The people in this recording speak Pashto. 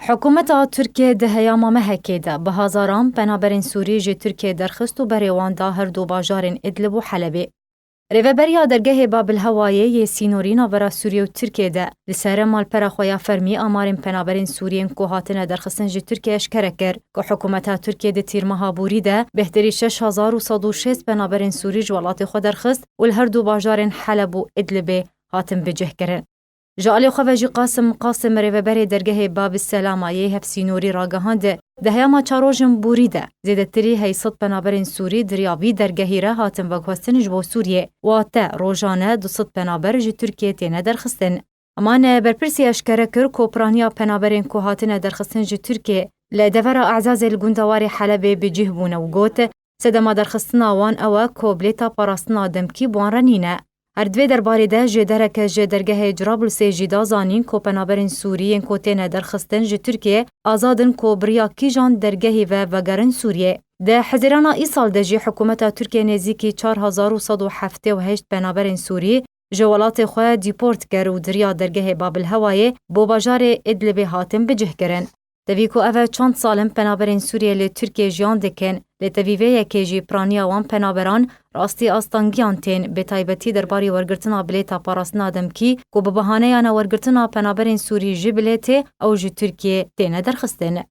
حکومتا ترکیه ده هیاما مهکه ده به هزاران پنابرین سوری جی ترکیه درخست و بریوان ده هر دو باجارین ادلب و حلبه. ریوبریا درگه بابل هوایه یه سینورینا برا سوریه و ترکیه ده لسر مال پرخویا فرمی آمارین پنابرین سوریین که هاتنه درخستن جی ترکیه اشکره کر که حکومتا ترکیه ده تیر مهابوری ده بهتری 6106 پنابرین سوری جوالات خود درخست و هر دو باجارین حلب و ادلب هاتن بجه کرن. جالی خوابجی قاسم ریوبری درگه باب السلامایه هفسینوری راگهانده ده هیاما چاروژن بوریده زیده تری هیصد پنابرین سوری دریاوی درگهی را هاتن وگوستن جبو سوریه و تا روژانه 200 پنابر جی ترکیه تینه درخستن. امان برپرسی اشکره کر کوپرانیا پنابرین که هاتن درخستن جی ترکیه لدور اعزاز الگوندواری حلبه بجه بونه و گوت سدما درخستن آوان اوه کوبلیتا پاراستن آدمکی بوان رنینه. هر دوی درباره ده جدرک جدرگه جرابلس جدا زانین کو پنابرین سوریین کو تینه درخستن جی ترکیه آزادن کو بریا کیجان درگهی و وگرن سوریه. ده حزیرانا ای سال ده جی حکومت ترکیه نزیکی 4178 پنابرین سوری جوالات خواه دیپورت گر و دریا درگه بابل هوایه بو باجار ادلب هاتم بجه کرن. دویکو اوه چند سالم پنابرین سوریه لی ترکیه جیان دکن لی تویوه یکی جی پرانیا وان پنابران راستی آستانگیان تین به تایبتی درباری ورگرتنا بلیتا پاراسنا دمکی که به بحانه یانا ورگرتنا پنابرین سوری جی بلیته او جی ترکیه تینه درخستن.